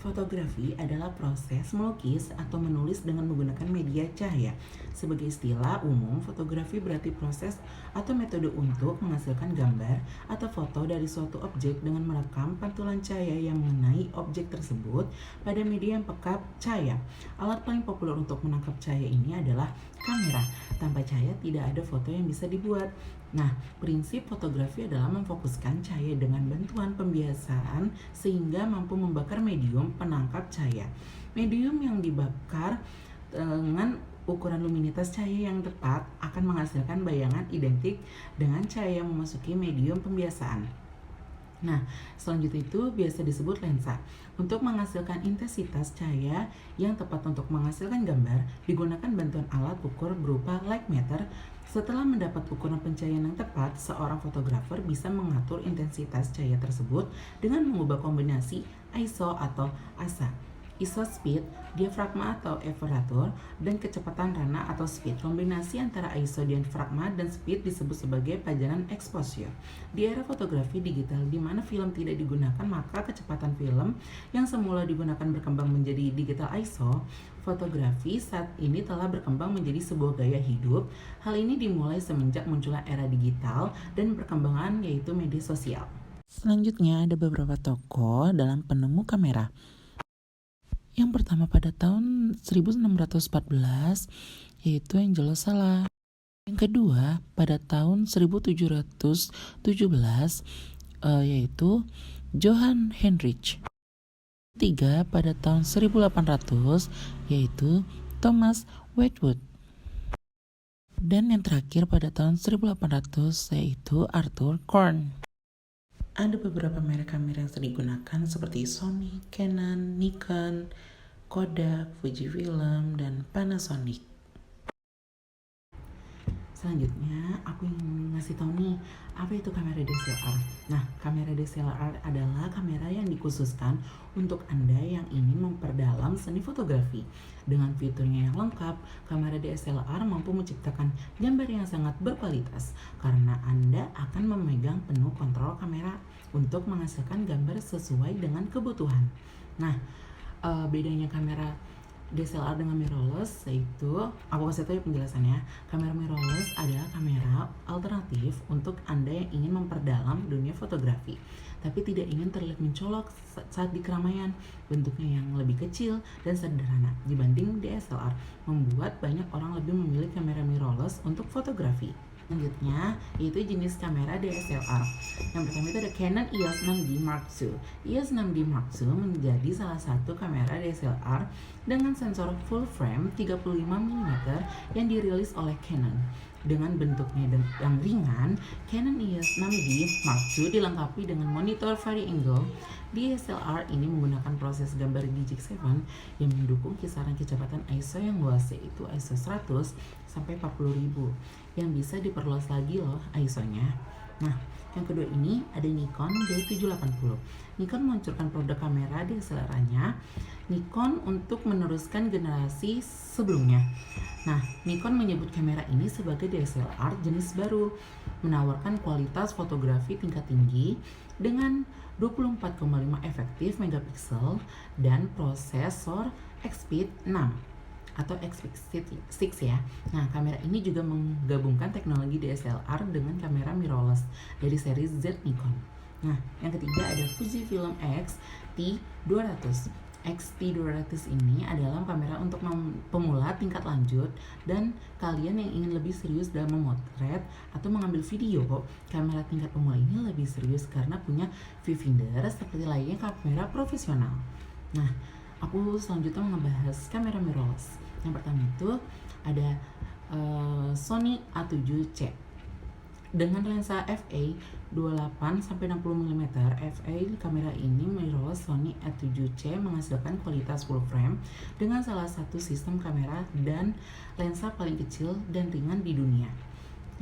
Fotografi adalah proses melukis atau menulis dengan menggunakan media cahaya. Sebagai istilah umum, fotografi berarti proses atau metode untuk menghasilkan gambar atau foto dari suatu objek dengan merekam pantulan cahaya yang mengenai objek tersebut pada media yang pekat cahaya. Alat paling populer untuk menangkap cahaya ini adalah kamera. Tanpa cahaya tidak ada foto yang bisa dibuat. Nah, prinsip fotografi adalah memfokuskan cahaya dengan bantuan pembiasaan sehingga mampu membakar medium penangkap cahaya. Medium yang dibakar dengan ukuran luminitas cahaya yang tepat akan menghasilkan bayangan identik dengan cahaya yang memasuki medium pembiasaan. Nah, selanjutnya itu biasa disebut lensa. Untuk menghasilkan intensitas cahaya yang tepat untuk menghasilkan gambar, digunakan bantuan alat ukur berupa light meter. Setelah mendapat ukuran pencahayaan yang tepat, seorang fotografer bisa mengatur intensitas cahaya tersebut dengan mengubah kombinasi ISO atau ASA. ISO speed, diafragma atau aperture, dan kecepatan rana atau speed. Kombinasi antara ISO, diafragma, dan speed disebut sebagai pajanan exposure. Di era fotografi digital di mana film tidak digunakan, maka kecepatan film yang semula digunakan berkembang menjadi digital ISO. Fotografi saat ini telah berkembang menjadi sebuah gaya hidup. Hal ini dimulai semenjak munculnya era digital dan perkembangan yaitu media sosial. Selanjutnya ada beberapa tokoh dalam penemu kamera. Yang pertama pada tahun 1614 yaitu Angelo Sala. Yang kedua pada tahun 1717 yaitu Johann Heinrich. Ketiga pada tahun 1800 yaitu Thomas Wedgwood. Dan yang terakhir pada tahun 1800 yaitu Arthur Korn. Ada beberapa merek kamera yang sering digunakan seperti Sony, Canon, Nikon, Kodak, Fujifilm, dan Panasonic. Selanjutnya, aku ingin ngasih tahu nih, apa itu kamera DSLR? Nah, kamera DSLR adalah kamera yang dikhususkan untuk Anda yang ingin memperdalam seni fotografi. Dengan fiturnya yang lengkap, kamera DSLR mampu menciptakan gambar yang sangat berkualitas karena Anda akan memegang penuh kontrol kamera untuk menghasilkan gambar sesuai dengan kebutuhan. Nah, bedanya kamera DSLR dengan mirrorless yaitu, aku kasih tahu ya penjelasannya. Kamera mirrorless adalah kamera alternatif untuk Anda yang ingin memperdalam dunia fotografi, tapi tidak ingin terlihat mencolok saat di keramaian. Bentuknya yang lebih kecil dan sederhana dibanding DSLR, membuat banyak orang lebih memilih kamera mirrorless untuk fotografi. Selanjutnya yaitu jenis kamera DSLR. Yang pertama itu ada Canon EOS 6D Mark II. EOS 6D Mark II menjadi salah satu kamera DSLR dengan sensor full frame 35 mm yang dirilis oleh Canon. Dengan bentuknya yang ringan, Canon EOS 6D Mark II dilengkapi dengan monitor vari-angle. DSLR ini menggunakan proses gambar Digic 7 yang mendukung kisaran kecepatan ISO yang luas, yaitu ISO 100 sampai 40.000, yang bisa diperluas lagi loh ISO-nya. Nah, yang kedua ini ada Nikon D780. Nikon meluncurkan produk kamera DSLR-nya Nikon untuk meneruskan generasi sebelumnya. Nah, Nikon menyebut kamera ini sebagai DSLR jenis baru, menawarkan kualitas fotografi tingkat tinggi dengan 24,5 efektif megapiksel dan prosesor Expeed 6 atau Expeed 6 ya. Nah, kamera ini juga menggabungkan teknologi DSLR dengan kamera mirrorless dari seri Z Nikon. Nah, yang ketiga ada Fujifilm X-T200. X-T200 ini adalah kamera untuk pemula tingkat lanjut dan kalian yang ingin lebih serius dalam memotret atau mengambil video. Kamera tingkat pemula ini lebih serius karena punya viewfinder seperti layaknya kamera profesional. Nah, aku selanjutnya membahas kamera mirrorless. Yang pertama itu ada Sony A7C dengan lensa f/28-60 mm. Kamera ini mirrorless Sony A7C menghasilkan kualitas full frame dengan salah satu sistem kamera dan lensa paling kecil dan ringan di dunia.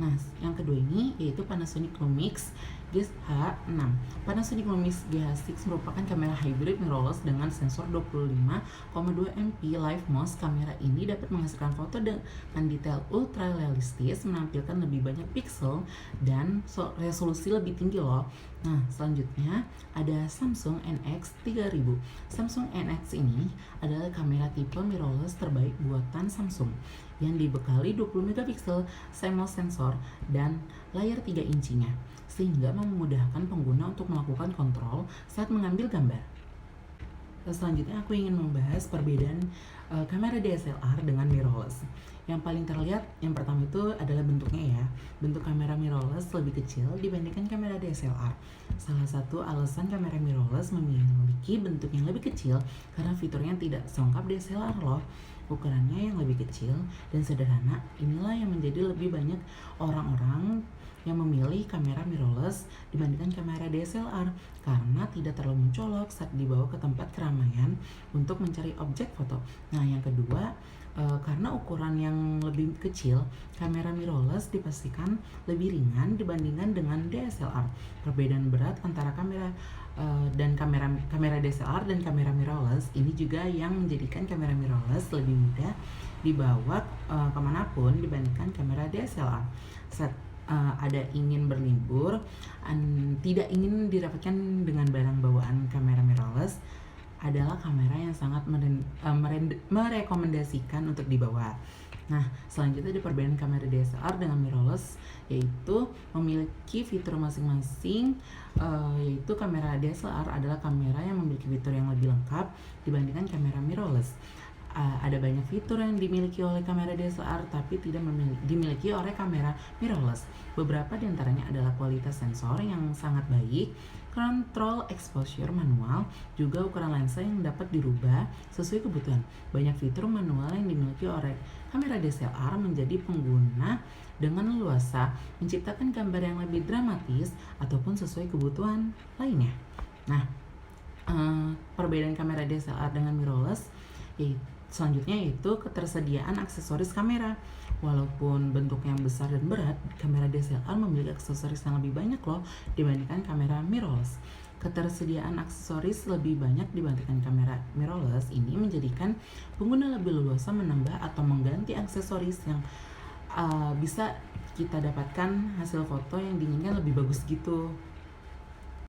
Nah, yang kedua ini yaitu Panasonic Lumix GH6. Panasonic Lumix GH6 merupakan kamera hybrid mirrorless dengan sensor 25,2 MP live mode. Kamera ini dapat menghasilkan foto dengan detail ultra realistis, menampilkan lebih banyak pixel dan resolusi lebih tinggi loh. Nah, selanjutnya ada Samsung NX3000. Samsung NX ini adalah kamera tipe mirrorless terbaik buatan Samsung yang dibekali 20 megapiksel CMOS sensor dan layar 3 inchinya, sehingga memudahkan pengguna untuk melakukan kontrol saat mengambil gambar. Selanjutnya aku ingin membahas perbedaan kamera DSLR dengan mirrorless. Yang paling terlihat yang pertama itu adalah bentuknya ya. Bentuk kamera mirrorless lebih kecil dibandingkan kamera DSLR. Salah satu alasan kamera mirrorless memiliki bentuk yang lebih kecil karena fiturnya tidak selengkap DSLR loh. Ukurannya yang lebih kecil dan sederhana inilah yang menjadi lebih banyak orang-orang yang memilih kamera mirrorless dibandingkan kamera DSLR karena tidak terlalu mencolok saat dibawa ke tempat keramaian untuk mencari objek foto. Nah, yang kedua, karena ukuran yang lebih kecil, kamera mirrorless dipastikan lebih ringan dibandingkan dengan DSLR. Perbedaan berat antara kamera DSLR dan kamera mirrorless ini juga yang menjadikan kamera mirrorless lebih mudah dibawa kemanapun dibandingkan kamera DSLR. Saat ada ingin berlibur, tidak ingin direpotkan dengan barang bawaan kamera mirrorless, adalah kamera yang sangat merekomendasikan untuk dibawa. Nah, selanjutnya ada perbedaan kamera DSLR dengan mirrorless, yaitu memiliki fitur masing-masing. Yaitu kamera DSLR adalah kamera yang memiliki fitur yang lebih lengkap dibandingkan kamera mirrorless. Ada banyak fitur yang dimiliki oleh kamera DSLR tapi tidak dimiliki oleh kamera mirrorless. Beberapa diantaranya adalah kualitas sensor yang sangat baik, kontrol exposure manual, juga ukuran lensa yang dapat dirubah sesuai kebutuhan. Banyak fitur manual yang dimiliki oleh kamera DSLR menjadi pengguna dengan leluasa menciptakan gambar yang lebih dramatis ataupun sesuai kebutuhan lainnya. Nah, perbedaan kamera DSLR dengan mirrorless selanjutnya yaitu ketersediaan aksesoris kamera. Walaupun bentuknya besar dan berat, kamera DSLR memiliki aksesoris yang lebih banyak loh dibandingkan kamera mirrorless. Ketersediaan aksesoris lebih banyak dibandingkan kamera mirrorless ini menjadikan pengguna lebih leluasa menambah atau mengganti aksesoris yang bisa kita dapatkan hasil foto yang diinginkan lebih bagus gitu.